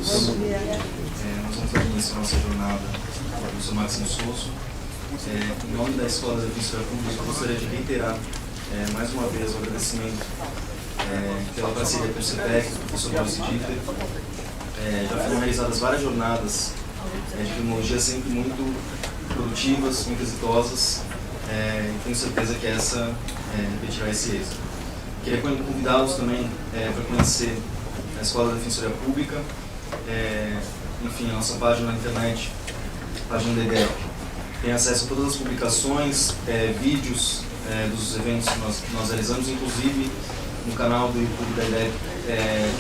todos. Nós vamos dar início à nossa jornada com o professor Máximo Souza. Em nome da Escola da Defensoria Pública, eu gostaria de reiterar mais uma vez o agradecimento pela parceria com o CPEC, do professor Maurício Dieter. Já foram realizadas várias jornadas de criminologia sempre muito produtivas, muito exitosas, e tenho certeza que essa repetirá esse êxito. Queria convidá-los também para conhecer a Escola da Defensoria Pública, enfim, a nossa página na internet, página da IDEP. Tem acesso a todas as publicações, vídeos dos eventos que nós realizamos, inclusive no canal do YouTube da IDEP,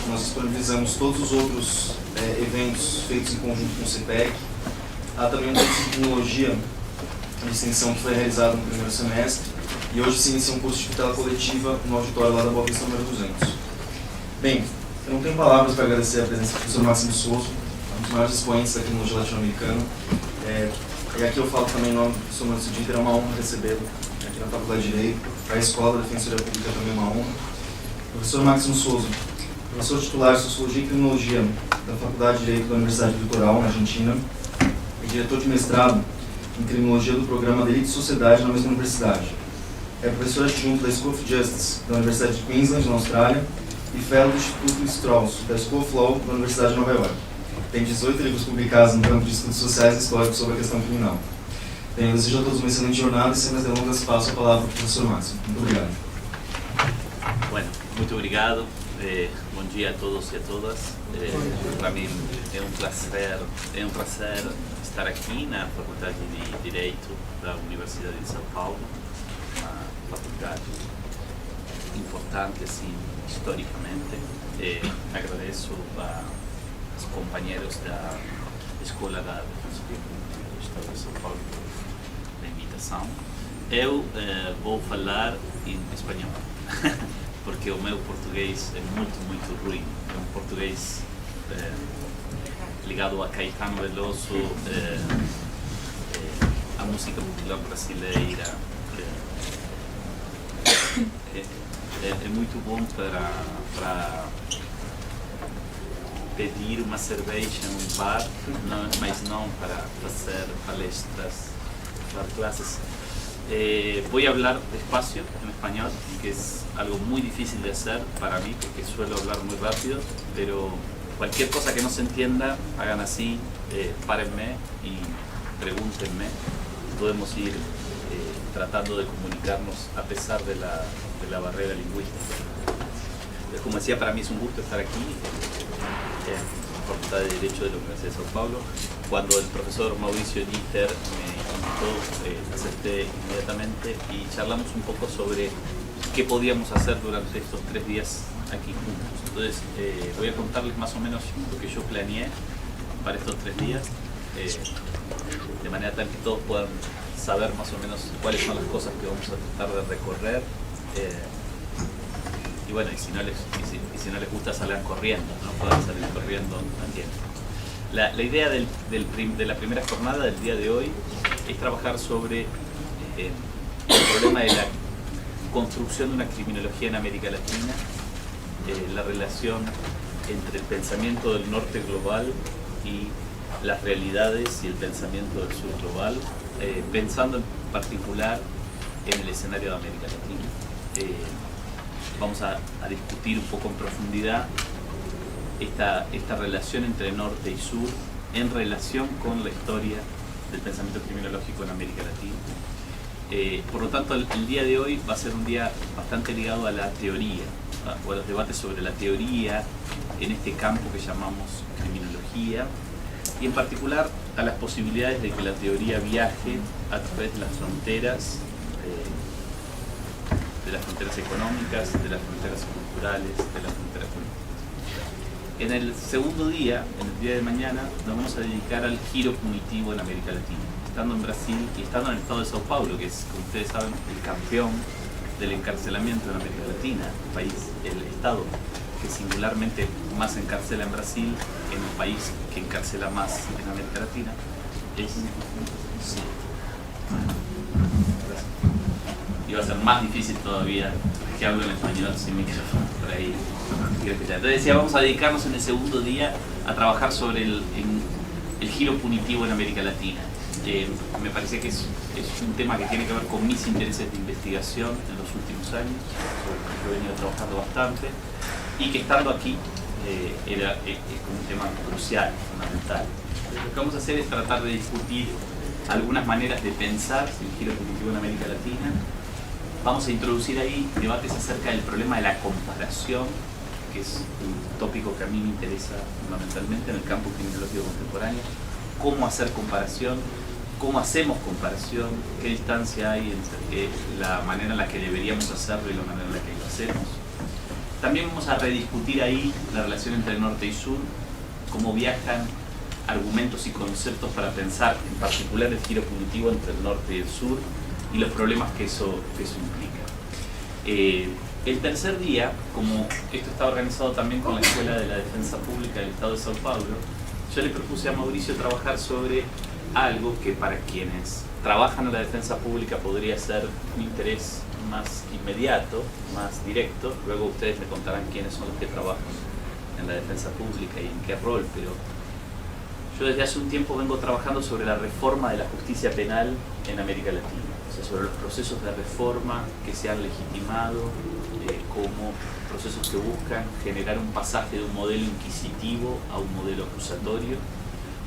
nós disponibilizamos todos os outros eventos feitos em conjunto com o CPEC. Há também um curso de criminologia de extensão que foi realizado no primeiro semestre, e hoje se inicia um curso de tutela coletiva no auditório lá da Boa Vista número 200. Bem, eu não tenho palavras para agradecer a presença do professor Máximo Souza, um dos maiores expoentes da criminologia latino-americana. E aqui eu falo também em nome do professor Maurício Dieter, é uma honra recebê-lo aqui na Faculdade de Direito. Para a Escola da Defensoria Pública também é uma honra. Professor Máximo Souza, professor titular de Sociologia e Criminologia da Faculdade de Direito da Universidade do Litoral, na Argentina, e diretor de mestrado em Criminologia do programa Delito e Sociedade na mesma universidade. É professor adjunto da School of Justice da Universidade de Queensland, na Austrália, e fellow do Instituto Strauss, da School of Law da Universidade de Nova York. Tem 18 livros publicados no campo de estudos sociais e históricos sobre a questão criminal. Bem, eu desejo a todos uma excelente jornada e, sem mais delongas, passo a palavra para o professor Máximo. Muito obrigado. Bueno, muito obrigado. Bom dia a todos e a todas. Para mim é um prazer estar aqui na Faculdade de Direito da Universidade de São Paulo, uma faculdade importante assim historicamente. Agradeço aos companheiros da Escola da Defensoria Pública do Estado de São Paulo pela invitação. Eu vou falar em espanhol, porque o meu português é muito ruim. É um português ligado a Caetano Veloso, a música popular brasileira. É muito bom para pedir uma cerveja em um bar, mas não para fazer palestras, dar clases. Voy a hablar despacio en español, que es algo muy difícil de hacer para mí, porque suelo hablar muy rápido, pero cualquier cosa que no se entienda, hagan así, párenme y pregúntenme. Podemos ir tratando de comunicarnos a pesar de la barrera lingüística. Entonces, como decía, para mí es un gusto estar aquí en la Facultad de Derecho de la Universidad de São Paulo. Cuando el profesor Mauricio Dieter me invitó, acepté inmediatamente y charlamos un poco sobre qué podíamos hacer durante estos 3 días aquí juntos. Entonces voy a contarles más o menos lo que yo planeé para estos 3 días, de manera tal que todos puedan saber más o menos cuáles son las cosas que vamos a tratar de recorrer. Y bueno, y si no les gusta, salgan corriendo, no puedan salir corriendo también. La idea de la primera jornada del día de hoy es trabajar sobre el problema de la construcción de una criminología en América Latina, la relación entre el pensamiento del norte global y las realidades y el pensamiento del sur global, pensando en particular en el escenario de América Latina. Vamos a discutir un poco en profundidad esta relación entre norte y sur en relación con la historia del pensamiento criminológico en América Latina. Por lo tanto, el día de hoy va a ser un día bastante ligado a la teoría, o a los debates sobre la teoría en este campo que llamamos criminología, y en particular a las posibilidades de que la teoría viaje a través de las fronteras económicas, de las fronteras culturales, de las fronteras políticas. En el segundo día, en el día de mañana, nos vamos a dedicar al giro punitivo en América Latina. Estando en Brasil y estando en el estado de São Paulo, que es, como ustedes saben, el campeón del encarcelamiento en América Latina, el estado que singularmente más encarcela en Brasil, en el país que encarcela más en América Latina, y va a ser más difícil todavía que hablo en español sin micrófono, por ahí. Entonces decía, vamos a dedicarnos en el segundo día a trabajar sobre el giro punitivo en América Latina. Me parece que es un tema que tiene que ver con mis intereses de investigación en los últimos años, sobre lo que yo he venido trabajando bastante, y que estando aquí es un tema crucial, fundamental. Entonces, lo que vamos a hacer es tratar de discutir algunas maneras de pensar el giro punitivo en América Latina. Vamos a introducir ahí debates acerca del problema de la comparación, que es un tópico que a mí me interesa fundamentalmente en el campo criminológico contemporáneo. Cómo hacer comparación, cómo hacemos comparación, qué distancia hay entre la manera en la que deberíamos hacerlo y la manera en la que lo hacemos. También vamos a rediscutir ahí la relación entre norte y sur, cómo viajan argumentos y conceptos para pensar en particular el giro punitivo entre el norte y el sur y los problemas que eso implica. El tercer día, como esto está organizado también con la Escuela de la Defensa Pública del Estado de Sao Paulo, yo le propuse a Mauricio trabajar sobre algo que para quienes trabajan en la defensa pública podría ser un interés más inmediato, más directo. Luego ustedes me contarán quiénes son los que trabajan en la defensa pública y en qué rol, pero yo desde hace un tiempo vengo trabajando sobre la reforma de la justicia penal en América Latina, o sea, sobre los procesos de reforma que se han legitimado como procesos que buscan generar un pasaje de un modelo inquisitivo a un modelo acusatorio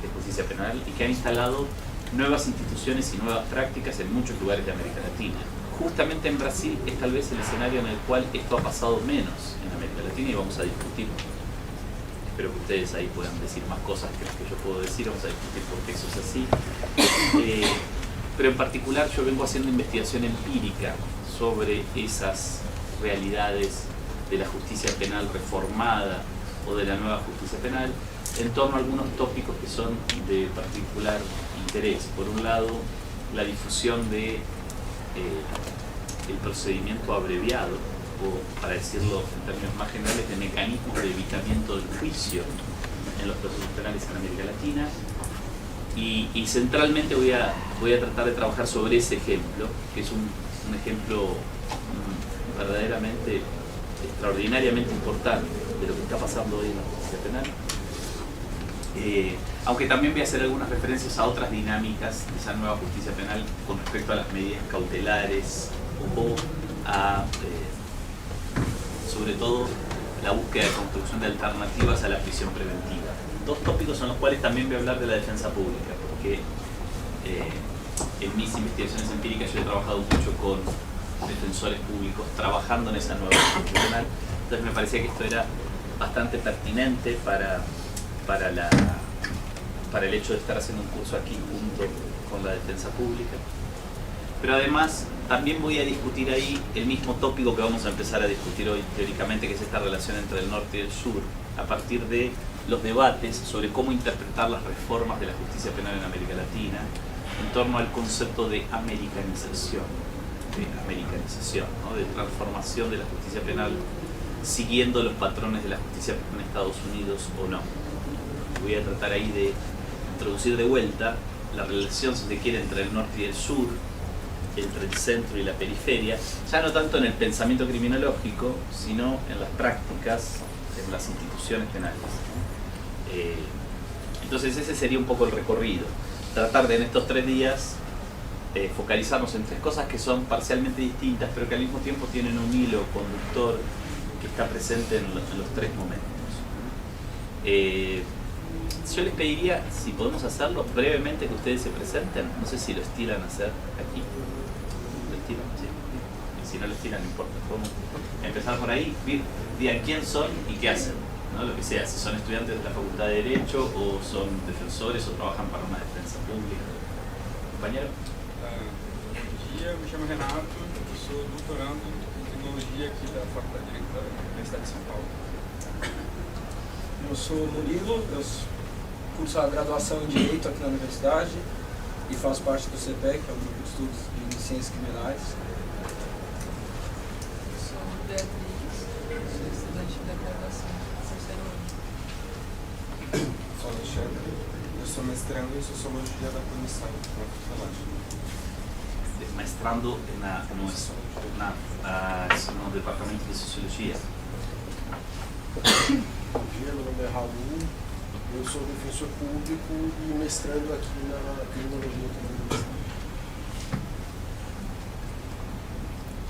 de justicia penal y que han instalado nuevas instituciones y nuevas prácticas en muchos lugares de América Latina. Justamente en Brasil es tal vez el escenario en el cual esto ha pasado menos en América Latina y vamos a discutirlo. Espero que ustedes ahí puedan decir más cosas que las que yo puedo decir, vamos a discutir por qué eso es así. Pero en particular yo vengo haciendo investigación empírica sobre esas realidades de la justicia penal reformada o de la nueva justicia penal en torno a algunos tópicos que son de particular interés. Por un lado, la difusión de el procedimiento abreviado, o para decirlo en términos más generales, de mecanismos de evitamiento del juicio en los procesos penales en América Latina. Y centralmente voy a tratar de trabajar sobre ese ejemplo, que es un ejemplo verdaderamente, extraordinariamente importante de lo que está pasando hoy en la justicia penal. Aunque también voy a hacer algunas referencias a otras dinámicas de esa nueva justicia penal con respecto a las medidas cautelares o a, sobre todo, la búsqueda de construcción de alternativas a la prisión preventiva. Dos tópicos en los cuales también voy a hablar de la defensa pública, porque en mis investigaciones empíricas yo he trabajado mucho con defensores públicos trabajando en esa nueva justicia penal, entonces me parecía que esto era bastante pertinente para el hecho de estar haciendo un curso aquí junto con la defensa pública. Pero además también voy a discutir ahí el mismo tópico que vamos a empezar a discutir hoy teóricamente, que es esta relación entre el norte y el sur, a partir de los debates sobre cómo interpretar las reformas de la justicia penal en América Latina en torno al concepto de americanización, ¿no? De transformación de la justicia penal siguiendo los patrones de la justicia en Estados Unidos o no. Voy a tratar ahí de introducir de vuelta la relación, si se quiere, entre el norte y el sur, entre el centro y la periferia, ya no tanto en el pensamiento criminológico, sino en las prácticas, en las instituciones penales, ¿no? Entonces ese sería un poco el recorrido. Tratar de en estos 3 días focalizarnos en 3 cosas que son parcialmente distintas, pero que al mismo tiempo tienen un hilo conductor que está presente en los 3 momentos. Yo les pediría, si podemos hacerlo, brevemente que ustedes se presenten. No sé si lo estilan hacer aquí. Lo estilan, sí. Y si no lo estilan, no importa. Podemos empezar por ahí. Digan quién son y qué hacen, ¿no? Lo que sea, si son estudiantes de la Facultad de Derecho o son defensores o trabajan para una defensa pública. Compañero. Bom dia, me chamo Renato, eu sou doutorando em Tecnologia aqui da Faculdade de Direito da Universidade de São Paulo. Eu sou Murilo, eu curso a graduação em Direito aqui na Universidade e faço parte do CPEC, que é o Grupo de Estudos de Ciências Criminais. Eu sou Beatriz, sou estudante da graduação do terceiro ano. Sou Alexandre, eu sou mestrando em Sociologia da Punição na FUVEST. mestrando no departamento de Sociologia. Bom dia, meu nome é Raul, eu sou defensor público e mestrando aqui na Criminologia também.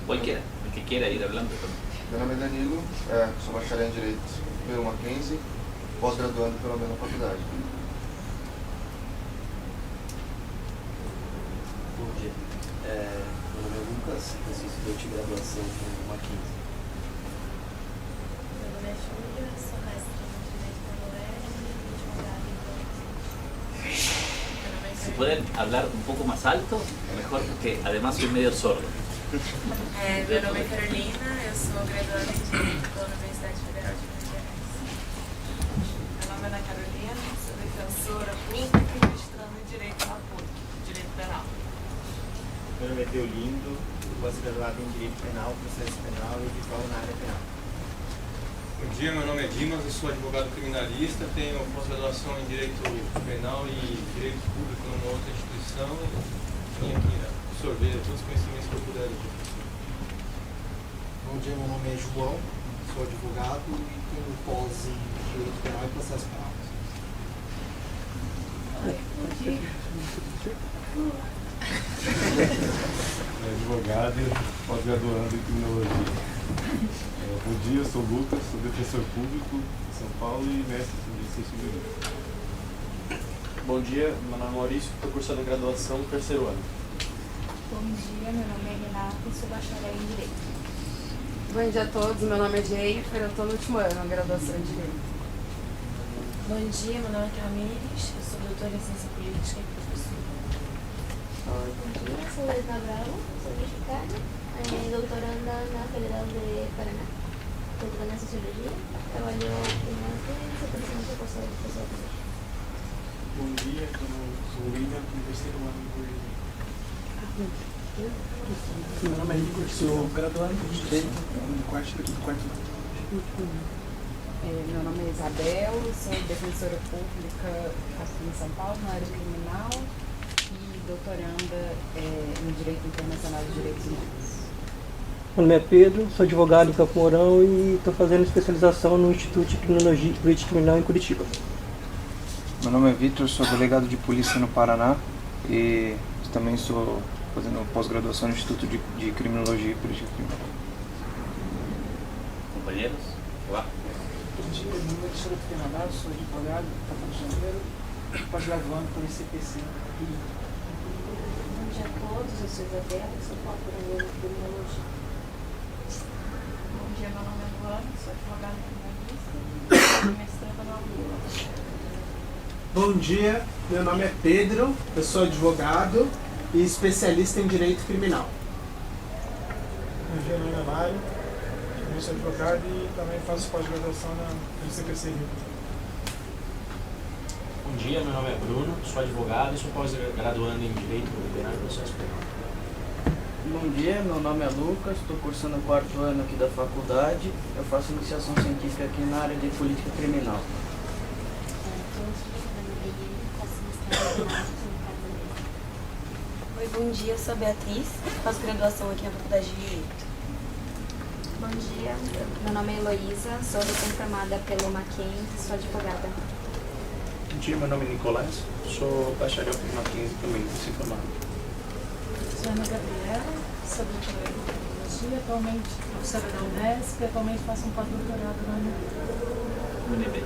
Cualquiera, el que quiera ir hablando. Meu nome é Danilo, sou bacharel em Direito pelo Mackenzie, pós-graduando pela mesma faculdade. Bom dia, meu nome é Lucas, eu sou estudante de graduação pelo Mackenzie. Meu nome é Júlia, sou mestre em Direito pela UERJ e advogada em Meu nome é Si pueden hablar un poco más alto, mejor, porque además soy medio sordo. Meu nome é Carolina, eu sou graduanda em Direito pela Universidade Federal de Minas Gerais. Meu nome é Ana Carolina, sou defensora pública e mestrando em Direito na PUC, Direito Penal. Meu nome é Teolindo, pós-graduado em Direito Penal, Processo Penal e diploma na área penal. Bom dia, meu nome é Dimas, eu sou advogado criminalista, tenho pós-graduação em Direito Penal e Direito Público numa outra instituição e vim aqui absorver todos os conhecimentos que eu puder. Bom dia, meu nome é João, sou advogado e tenho pós em Direito Penal e Processo Penal. Advogado e pós-graduando em Criminologia. Bom dia, eu sou Lucas, sou defensor público em São Paulo e mestre em Ciência Jurídica. Bom dia, meu nome é Maurício, estou cursando graduação no terceiro ano. Bom dia, meu nome é Renata e sou bacharel em Direito. Bom dia a todos, meu nome é Jennifer, eu estou no último ano, na graduação em Direito. Bom dia, meu nome é Camires, eu sou doutora em Ciência Política e professora. Oi, bom dia, sou Lesna Bravo, sou mexicana, doutoranda na Federal de Paraná, doutoranda em Sociologia, trabalho em Atenas e precisamente professora de Sociologia. Bom dia, sou o William, no terceiro ano de Jurídica. Meu nome é Igor, sou graduando em Direito do quarto ano. Meu nome é Isabel, sou defensora pública aqui em São Paulo, na área criminal, e doutoranda em Direito Internacional e Direitos Humanos. Meu nome é Pedro, sou advogado em Campo Mourão e estou fazendo especialização no Instituto de Criminologia e Política Criminal em Curitiba. Meu nome é Vitor, sou delegado de polícia no Paraná e também estou fazendo pós-graduação no Instituto de Criminologia e Política Criminal. Companheiros, olá. Bom dia, meu nome é Alexandre Fernandes, sou advogado, está Rio de Janeiro, pós-graduando pelo ICPC. Bom dia a todos, eu sou Isabela, sou pós-graduanda em Criminologia. Bom dia, meu nome é Luana, sou advogada criminalista e mestrando na UFRJ. Bom dia, meu nome é Pedro, eu sou advogado e especialista em Direito Criminal. Bom dia, meu nome é Mário, eu sou advogado e também faço pós-graduação no CPC Rio. Bom dia, meu nome é Bruno, sou advogado e sou pós-graduando em Direito Penal e Processo Penal. Bom dia, meu nome é Lucas, estou cursando o quarto ano aqui da faculdade, eu faço iniciação científica aqui na área de política criminal. Oi, bom dia, eu sou a Beatriz, faço graduação aqui na Faculdade de Direito. Bom dia, meu nome é Heloísa, sou recém-formada pelo Mackenzie, sou advogada. Bom dia, meu nome é Nicolás, sou bacharel pelo Mackenzie também, recém-formado. Sou Ana Gabriela, sou doutora em Criminologia, atualmente professora da Unesp e atualmente faço um pós-doutorado na UNB.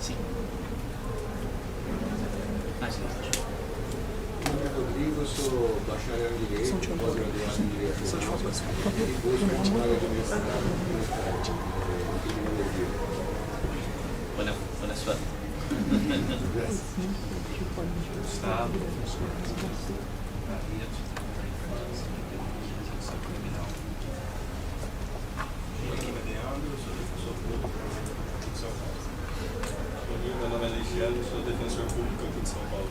Sim. Meu nome é Rodrigo, sou bacharel em Direito, pós-graduado em Direito Penal e depois continuado de mestrado em Criminologia. Buena suerte. Gustavo, professor da Rio criminal. Meu nome é Leandro, sou defensor público aqui de São Paulo. Bom dia, meu nome é Alexandre, sou defensor público aqui de São Paulo.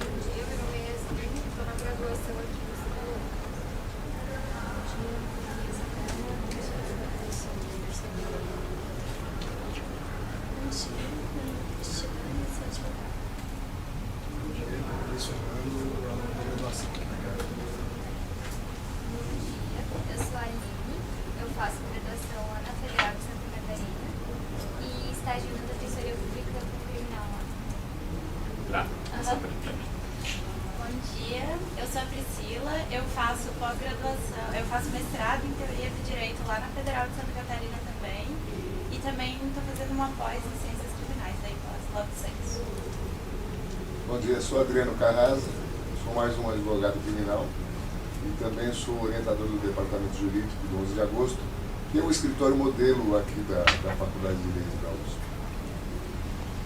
Bom dia, meu nome é Yasmin, estou na graduação aqui no Salão. selecionando a graduação. Eu sou a Aline, eu faço graduação lá na Federal de Santa Catarina e estágio na Defensoria Pública Criminal lá. Lá. Bom dia, eu sou a Priscila, eu faço pós-graduação, eu faço mestrado em Teoria do Direito lá na Federal de Santa Catarina também e também estou fazendo uma pós em Ciências Criminais, daí pós Lato Senso. Bom dia, sou Adriano Carrasa, sou mais um advogado criminal e também sou orientador do Departamento Jurídico do 11 de Agosto, que é um escritório modelo aqui da Faculdade de Direito da USP.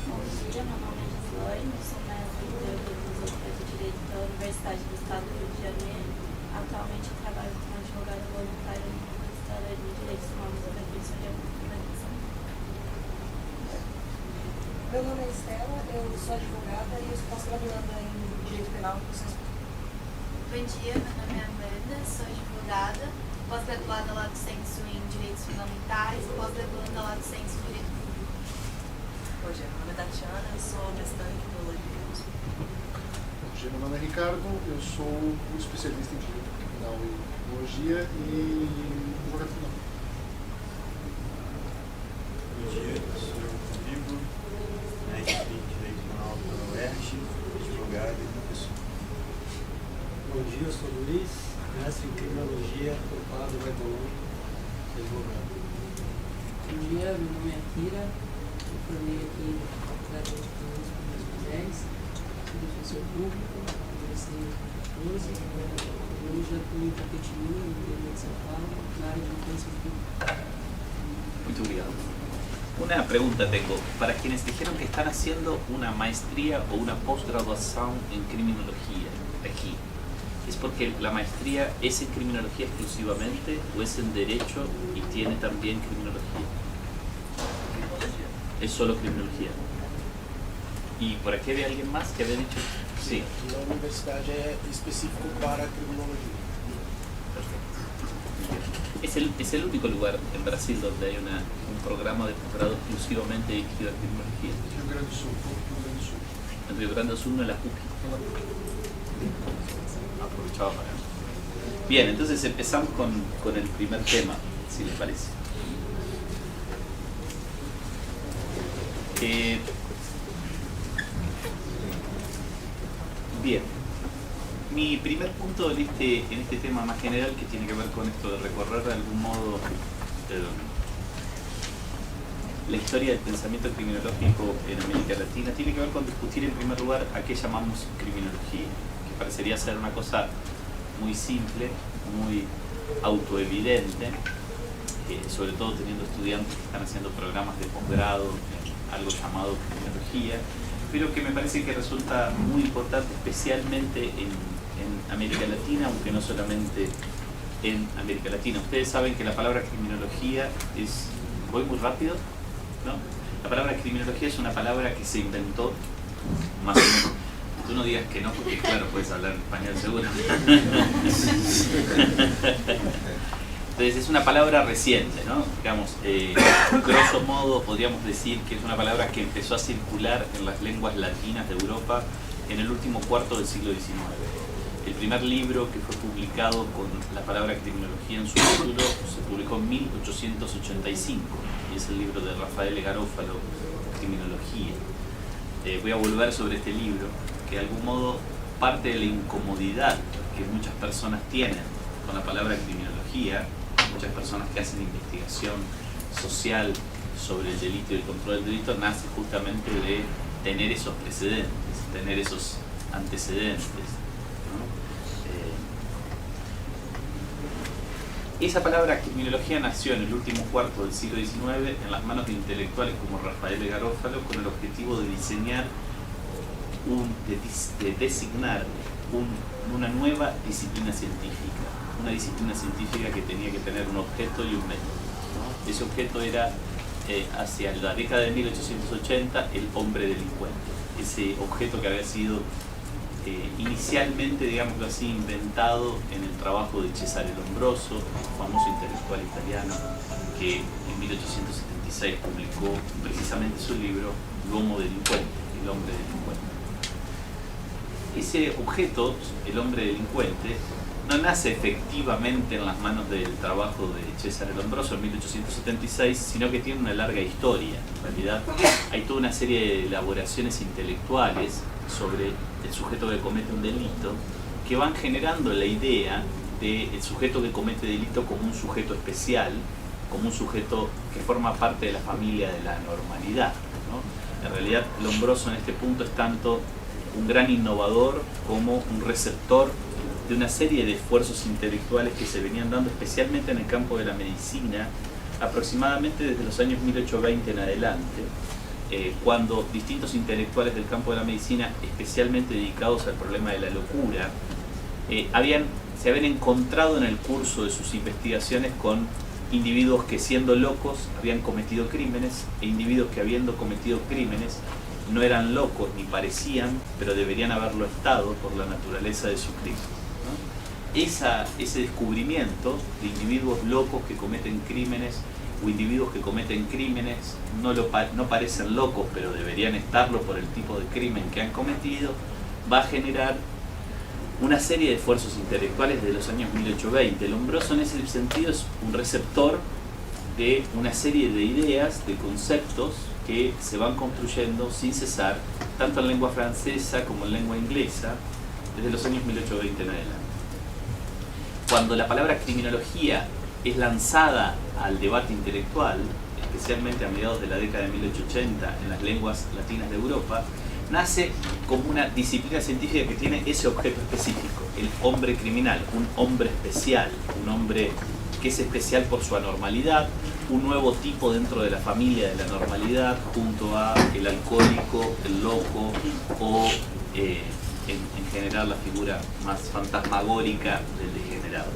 Bom dia, meu nome é Gislaine, eu sou mestre em Teoria e Filosofia do Direito pela Universidade do Estado do Rio de Janeiro. Atualmente eu trabalho como advogada voluntária no Estadual de Direitos Humanos da Defensoria Pública de São Paulo. Meu nome é Estela, eu sou advogada e eu sou pós-graduanda em Direito Penal e Processual. Bom dia, meu nome é Amanda, sou advogada, pós-graduada Lato Senso em Direitos Fundamentais e pós-graduanda Lato Senso em Direito Público. Bom dia, meu nome é Tatiana, eu sou mestranda em Criminologia. Bom dia, meu nome é Ricardo, eu sou um especialista em Direito Criminal e Criminologia e advogado criminal. Bom dia, eu sou o Rodrigo, mestre em Direito Penal pela UERJ, advogado e professor. Bom dia, eu sou o Luiz, mestre em Criminologia pelo Padre Vai Bolonha, advogado. Bom dia, meu nome é Kira, eu formei aqui na Faculdade de Direito das Mulheres, sou defensor público, comecei em 2014, e hoje atuo em Tapetininga, no interior de São Paulo, na área de defesa pública. Muito obrigado. Una pregunta tengo. Para quienes dijeron que están haciendo una maestría o una posgraduación en criminología aquí, ¿es porque la maestría es en criminología exclusivamente o es en derecho y tiene también criminología? Es solo criminología. ¿Y por aquí había alguien más que había dicho? Sí. Na universidade é específico para criminologia. Es el único lugar en Brasil donde hay un programa de posgrado exclusivamente dirigido a criminología. Rio Grande do Sul, Rio Grande do Sul. En Rio Grande do Sul, no en la PUC. Aprovechaba para... Bien, entonces empezamos con el primer tema, si les parece. Bien. Mi primer punto en este tema más general, que tiene que ver con esto de recorrer de algún modo la historia del pensamiento criminológico en América Latina, tiene que ver con discutir en primer lugar a qué llamamos criminología, que parecería ser una cosa muy simple, muy autoevidente, sobre todo teniendo estudiantes que están haciendo programas de posgrado en algo llamado criminología, pero que me parece que resulta muy importante, especialmente en América Latina, aunque no solamente en América Latina. Ustedes saben que la palabra criminología es... ¿Voy muy rápido? ¿No? La palabra criminología es una palabra que se inventó más o menos. Tú no digas que no, porque claro, puedes hablar en español seguro. Entonces es una palabra reciente, ¿no? Digamos, grosso modo podríamos decir que es una palabra que empezó a circular en las lenguas latinas de Europa en el último cuarto del siglo XIX. El primer libro que fue publicado con la palabra criminología en su título se publicó en 1885 y es el libro de Rafael Garófalo, Criminología. Voy a volver sobre este libro, que de algún modo parte de la incomodidad que muchas personas tienen con la palabra criminología, muchas personas que hacen investigación social sobre el delito y el control del delito, nace justamente de tener esos precedentes, tener esos antecedentes. Esa palabra criminología nació en el último cuarto del siglo XIX en las manos de intelectuales como Rafael Garófalo con el objetivo de diseñar, de designar una nueva disciplina científica. Una disciplina científica que tenía que tener un objeto y un método, ¿no? Ese objeto era, hacia la década de 1880, el hombre delincuente. Ese objeto que había sido inicialmente, digámoslo así, inventado en el trabajo de Cesare Lombroso, famoso intelectual italiano, que en 1876 publicó precisamente su libro L'uomo delinquente, el hombre delincuente. ese objeto, el hombre delincuente, no nace efectivamente en las manos del trabajo de Cesare Lombroso en 1876, sino que tiene una larga historia. En realidad hay toda una serie de elaboraciones intelectuales sobre el sujeto que comete un delito que van generando la idea del sujeto que comete delito como un sujeto especial, como un sujeto que forma parte de la familia de la normalidad, ¿no? En realidad Lombroso en este punto es tanto un gran innovador como un receptor de una serie de esfuerzos intelectuales que se venían dando especialmente en el campo de la medicina aproximadamente desde los años 1820 en adelante, cuando distintos intelectuales del campo de la medicina, especialmente dedicados al problema de la locura, se habían encontrado en el curso de sus investigaciones con individuos que, siendo locos, habían cometido crímenes, e individuos que, habiendo cometido crímenes, no eran locos ni parecían, pero deberían haberlo estado por la naturaleza de su crimen, ¿no? Ese descubrimiento de individuos locos que cometen crímenes o individuos que cometen crímenes no parecen locos, pero deberían estarlo por el tipo de crimen que han cometido, va a generar una serie de esfuerzos intelectuales de los años 1820. Lombroso en ese sentido es un receptor de una serie de ideas, de conceptos que se van construyendo sin cesar, tanto en lengua francesa como en lengua inglesa, desde los años 1820 en adelante. Cuando la palabra criminología es lanzada al debate intelectual, especialmente a mediados de la década de 1880 en las lenguas latinas de Europa, nace como una disciplina científica que tiene ese objeto específico, el hombre criminal, un hombre especial, un hombre que es especial por su anormalidad, un nuevo tipo dentro de la familia de la normalidad, junto a el alcohólico, el loco o en general la figura más fantasmagórica del degenerado.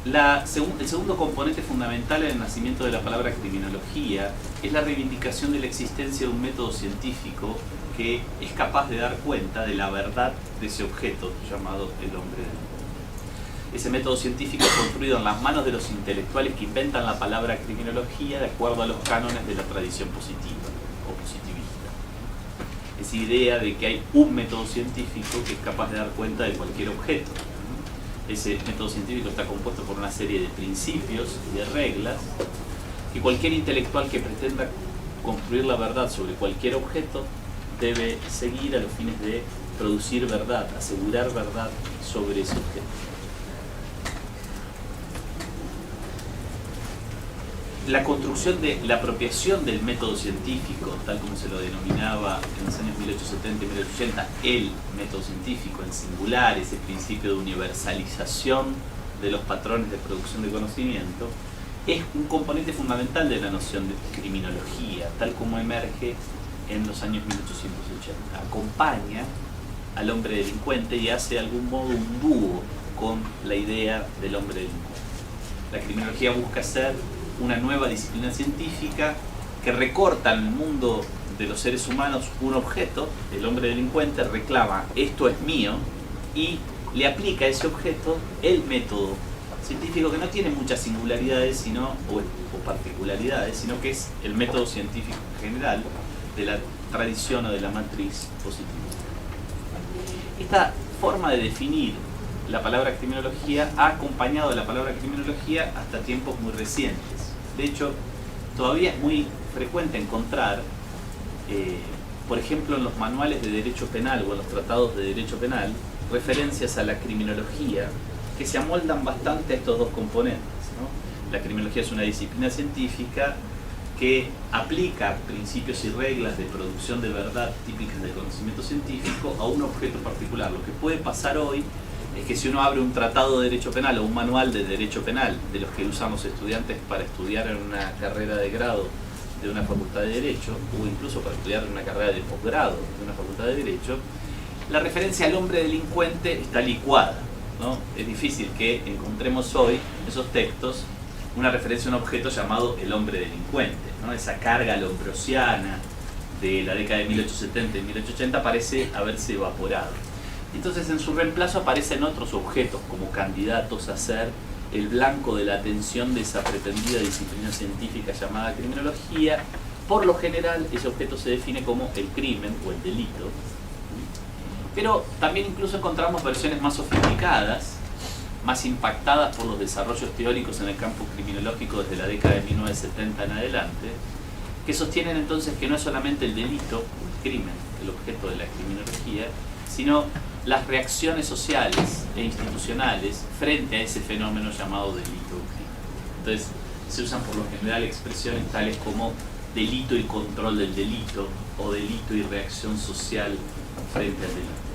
El segundo componente fundamental en el nacimiento de la palabra criminología es la reivindicación de la existencia de un método científico que es capaz de dar cuenta de la verdad de ese objeto llamado el hombre del mundo. Ese método científico es construido en las manos de los intelectuales que inventan la palabra criminología de acuerdo a los cánones de la tradición positiva o positivista. Esa idea de que hay un método científico que es capaz de dar cuenta de cualquier objeto. Ese método científico está compuesto por una serie de principios y de reglas que cualquier intelectual que pretenda construir la verdad sobre cualquier objeto debe seguir a los fines de producir verdad, asegurar verdad sobre ese objeto. La construcción de la apropiación del método científico, tal como se lo denominaba en los años 1870 y 1880, el método científico en singular, ese principio de universalización de los patrones de producción de conocimiento, es un componente fundamental de la noción de criminología, tal como emerge en los años 1880. Acompaña al hombre delincuente y hace de algún modo un dúo con la idea del hombre delincuente. La criminología busca ser una nueva disciplina científica que recorta en el mundo de los seres humanos un objeto, el hombre delincuente reclama esto es mío y le aplica a ese objeto el método científico que no tiene muchas singularidades o particularidades, sino que es el método científico general de la tradición o de la matriz positivista. Esta forma de definir la palabra criminología ha acompañado a la palabra criminología hasta tiempos muy recientes. De hecho, todavía es muy frecuente encontrar, por ejemplo, en los manuales de derecho penal o en los tratados de derecho penal, referencias a la criminología que se amoldan bastante a estos dos componentes, ¿no? La criminología es una disciplina científica que aplica principios y reglas de producción de verdad típicas del conocimiento científico a un objeto particular. Lo que puede pasar hoy es que si uno abre un tratado de derecho penal o un manual de derecho penal de los que usamos estudiantes para estudiar en una carrera de grado de una facultad de derecho o incluso para estudiar en una carrera de posgrado de una facultad de derecho, la referencia al hombre delincuente está licuada, ¿no? Es difícil que encontremos hoy en esos textos una referencia a un objeto llamado el hombre delincuente, ¿no? Esa carga lombrosiana de la década de 1870 y 1880 parece haberse evaporado. Entonces en su reemplazo aparecen otros objetos como candidatos a ser el blanco de la atención de esa pretendida disciplina científica llamada criminología. Por lo general ese objeto se define como el crimen o el delito. Pero también incluso encontramos versiones más sofisticadas, más impactadas por los desarrollos teóricos en el campo criminológico desde la década de 1970 en adelante, que sostienen entonces que no es solamente el delito, el crimen, el objeto de la criminología, sino las reacciones sociales e institucionales frente a ese fenómeno llamado delito o crimen. Entonces, se usan por lo general expresiones tales como delito y control del delito, o delito y reacción social frente al delito.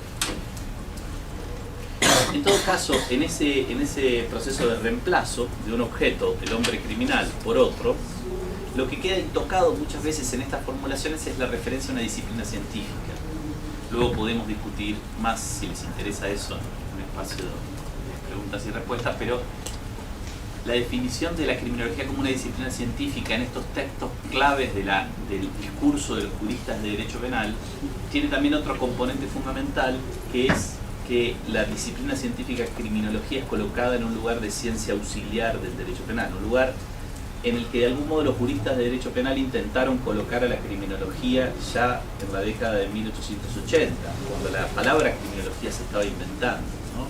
En todo caso, en ese proceso de reemplazo de un objeto, el hombre criminal, por otro, lo que queda intocado muchas veces en estas formulaciones es la referencia a una disciplina científica. Luego podemos discutir más, si les interesa eso, en un espacio de preguntas y respuestas, pero la definición de la criminología como una disciplina científica en estos textos claves del discurso de los juristas de derecho penal tiene también otro componente fundamental, que es que la disciplina científica criminología es colocada en un lugar de ciencia auxiliar del derecho penal, un lugar en el que de algún modo los juristas de derecho penal intentaron colocar a la criminología ya en la década de 1880, cuando la palabra criminología se estaba inventando, ¿no?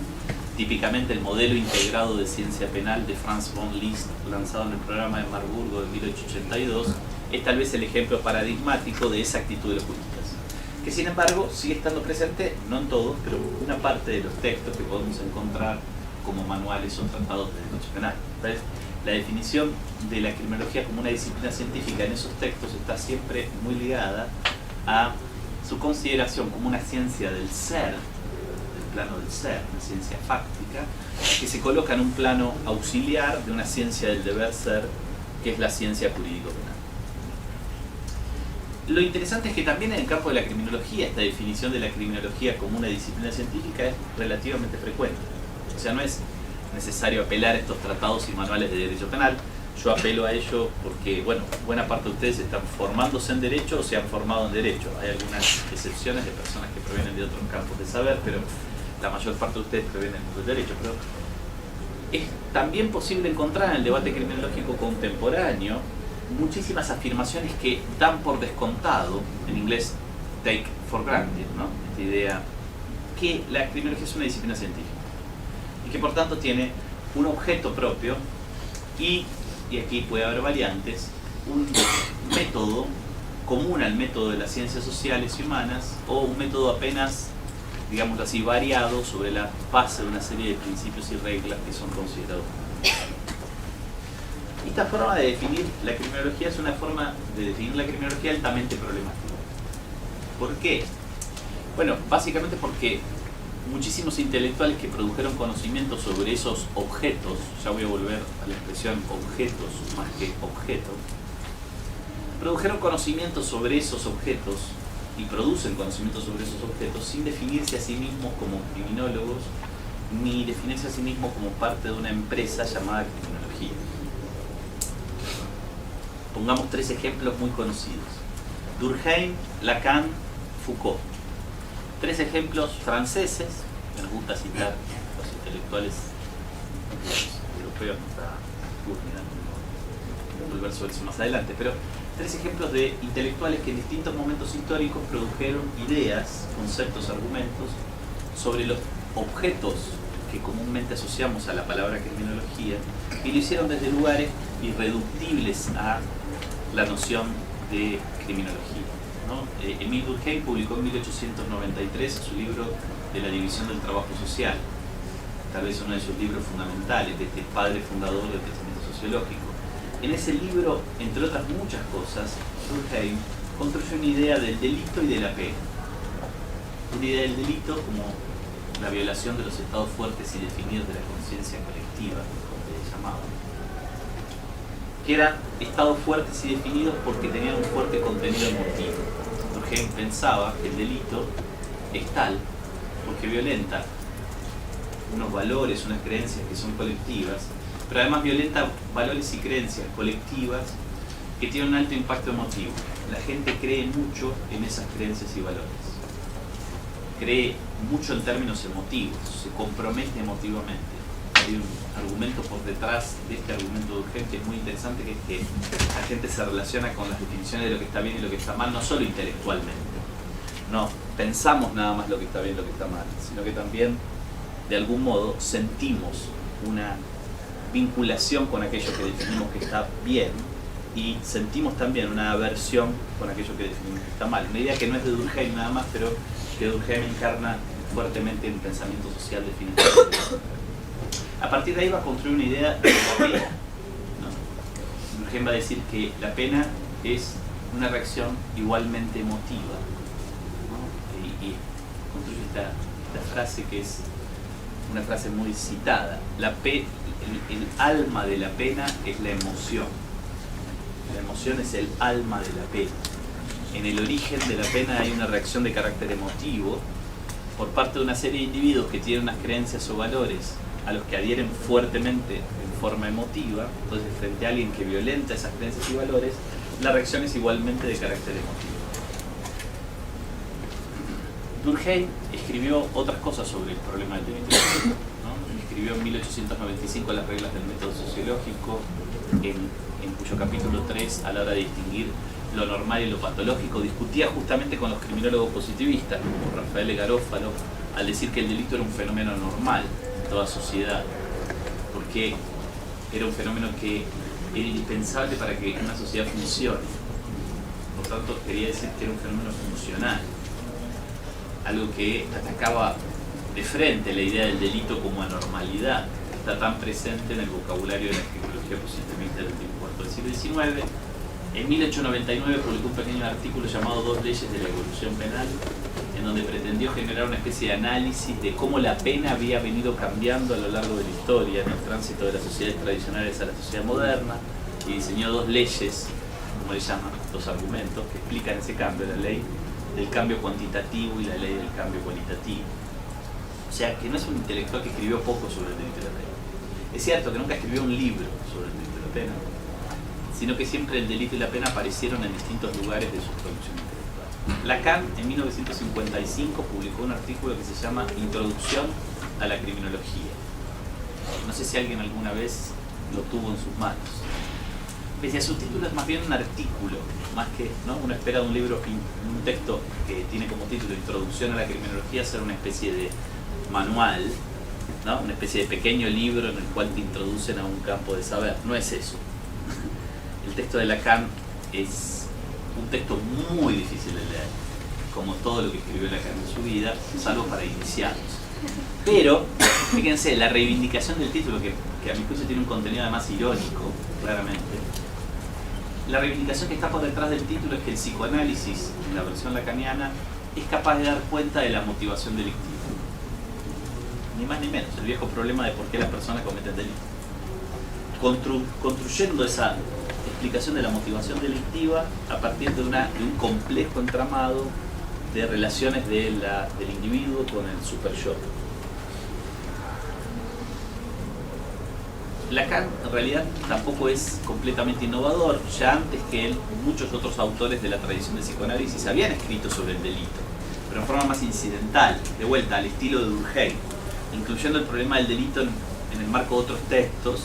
Típicamente el modelo integrado de ciencia penal de Franz von Liszt, lanzado en el programa de Marburgo de 1882, es tal vez el ejemplo paradigmático de esa actitud de los juristas, que sin embargo sigue estando presente, no en todos, pero en una parte de los textos que podemos encontrar como manuales o tratados de derecho penal. ¿Ves? La definición de la criminología como una disciplina científica en esos textos está siempre muy ligada a su consideración como una ciencia del ser, del plano del ser, una ciencia fáctica, que se coloca en un plano auxiliar de una ciencia del deber ser, que es la ciencia jurídico-penal. Lo interesante es que también en el campo de la criminología, esta definición de la criminología como una disciplina científica es relativamente frecuente. O sea, no es necesario apelar a estos tratados y manuales de derecho penal. Yo apelo a ello porque, bueno, buena parte de ustedes están formándose en derecho o se han formado en derecho. Hay algunas excepciones de personas que provienen de otros campos de saber, pero la mayor parte de ustedes provienen del derecho. Pero es también posible encontrar en el debate criminológico contemporáneo muchísimas afirmaciones que dan por descontado, en inglés take for granted, ¿no? Esta idea que la criminología es una disciplina científica y que por tanto tiene un objeto propio y aquí puede haber variantes, un método común al método de las ciencias sociales y humanas, o un método apenas, digamos así, variado sobre la base de una serie de principios y reglas que son considerados. Esta forma de definir la criminología es una forma de definir la criminología altamente problemática. ¿Por qué? Bueno, básicamente porque muchísimos intelectuales que produjeron conocimiento sobre esos objetos, ya voy a volver a la expresión objetos más que objetos, produjeron conocimiento sobre esos objetos y producen conocimiento sobre esos objetos sin definirse a sí mismos como criminólogos ni definirse a sí mismos como parte de una empresa llamada criminología. Pongamos tres ejemplos muy conocidos: Durkheim, Lacan, Foucault. Tres ejemplos franceses, que nos gusta citar los intelectuales europeos, voy a volver sobre eso más adelante, pero tres ejemplos de intelectuales que en distintos momentos históricos produjeron ideas, conceptos, argumentos sobre los objetos que comúnmente asociamos a la palabra criminología, y lo hicieron desde lugares irreductibles a la noción de criminología, ¿no? Émile Durkheim publicó en 1893 su libro de la división del trabajo social, tal vez uno de sus libros fundamentales, de este padre fundador del pensamiento sociológico. En ese libro, entre otras muchas cosas, Durkheim construye una idea del delito y de la pena. Una idea del delito como la violación de los estados fuertes y definidos de la conciencia colectiva, como se llamaba, que eran estados fuertes y definidos porque tenían un fuerte contenido emotivo. Durkheim pensaba que el delito es tal porque violenta unos valores, unas creencias que son colectivas, pero además violenta valores y creencias colectivas que tienen un alto impacto emotivo. La gente cree mucho en esas creencias y valores. Cree mucho en términos emotivos, se compromete emotivamente. Hay un argumento por detrás de este argumento de Durkheim que es muy interesante, que es que la gente se relaciona con las definiciones de lo que está bien y lo que está mal, no solo intelectualmente. no pensamos nada más lo que está bien y lo que está mal, sino que también de algún modo sentimos una vinculación con aquello que definimos que está bien y sentimos también una aversión con aquello que definimos que está mal. Una idea que no es de Durkheim nada más, pero que Durkheim encarna fuertemente en el pensamiento social definitivo. A partir de ahí va a construir una idea de la pena, ¿no? Durkheim va a decir que la pena es una reacción igualmente emotiva, ¿no? Y construye esta frase que es una frase muy citada. El alma de la pena es la emoción. La emoción es el alma de la pena. En el origen de la pena hay una reacción de carácter emotivo por parte de una serie de individuos que tienen unas creencias o valores a los que adhieren fuertemente en forma emotiva. Entonces, frente a alguien que violenta esas creencias y valores, la reacción es igualmente de carácter emotivo. Durkheim escribió otras cosas sobre el problema del delito, ¿no? Escribió en 1895 las reglas del método sociológico, en cuyo capítulo 3, a la hora de distinguir lo normal y lo patológico, discutía justamente con los criminólogos positivistas, como Rafael de Garófalo, al decir que el delito era un fenómeno normal en toda sociedad, porque era un fenómeno que era indispensable para que una sociedad funcione. Por tanto, quería decir que era un fenómeno funcional, algo que atacaba de frente la idea del delito como anormalidad, que está tan presente en el vocabulario de la criminología positivista del último cuarto del siglo XIX. En 1899 publicó un pequeño artículo llamado Dos leyes de la evolución penal, en donde pretendió generar una especie de análisis de cómo la pena había venido cambiando a lo largo de la historia en el tránsito de las sociedades tradicionales a la sociedad moderna, y diseñó dos leyes, como le llaman, dos argumentos que explican ese cambio: la ley del cambio cuantitativo y la ley del cambio cualitativo. O sea, que no es un intelectual que escribió poco sobre el delito de la pena. Es cierto que nunca escribió un libro sobre el delito de la pena, sino que siempre el delito y la pena aparecieron en distintos lugares de su producción intelectual. Lacan, en 1955, publicó un artículo que se llama Introducción a la criminología. No sé si alguien alguna vez lo tuvo en sus manos. Pese a su título, es más bien un artículo, más que, ¿no?, uno espera de un libro, un texto que tiene como título Introducción a la criminología, ser una especie de manual, ¿no?, una especie de pequeño libro en el cual te introducen a un campo de saber. No es eso. El texto de Lacan es un texto muy difícil de leer, como todo lo que escribió Lacan en su vida, salvo para iniciados. Pero, fíjense, la reivindicación del título, que a mi juicio tiene un contenido además irónico, claramente. La reivindicación que está por detrás del título es que el psicoanálisis, en la versión lacaniana, es capaz de dar cuenta de la motivación delictiva. Ni más ni menos, el viejo problema de por qué las personas cometen delitos. Construyendo esa explicación de la motivación delictiva a partir de un complejo entramado de relaciones del individuo con el super-yo. Lacan en realidad tampoco es completamente innovador. Ya antes que él, muchos otros autores de la tradición del psicoanálisis habían escrito sobre el delito, pero en forma más incidental, de vuelta al estilo de Durkheim, incluyendo el problema del delito en el marco de otros textos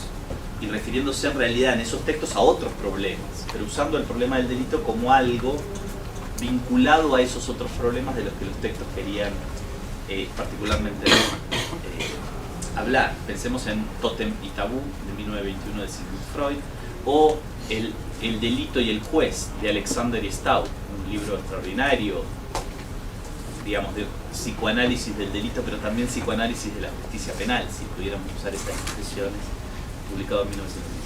y refiriéndose en realidad en esos textos a otros problemas, pero usando el problema del delito como algo vinculado a esos otros problemas de los que los textos querían particularmente hablar. Pensemos en Tótem y Tabú, de 1921, de Sigmund Freud, o El delito y el juez, de Alexander Stout, un libro extraordinario, digamos, de psicoanálisis del delito, pero también psicoanálisis de la justicia penal, si pudiéramos usar estas expresiones, publicado en 1919.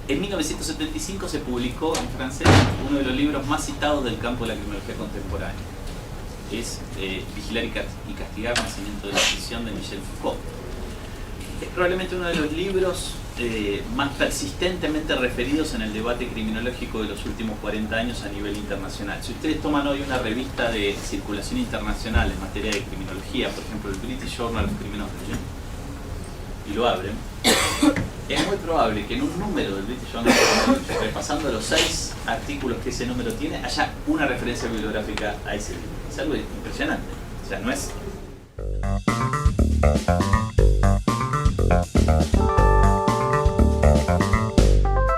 En 1975 se publicó en francés uno de los libros más citados del campo de la criminología contemporánea. Es Vigilar y Castigar, Nacimiento de la Prisión, de Michel Foucault. Es probablemente uno de los libros más persistentemente referidos en el debate criminológico de los últimos 40 años a nivel internacional. Si ustedes toman hoy una revista de circulación internacional en materia de criminología, por ejemplo el British Journal of Criminology, y lo abren, es muy probable que en un número del British Journal of Criminology, repasando los 6 artículos que ese número tiene, haya una referencia bibliográfica a ese libro. Es algo impresionante. O sea, no es...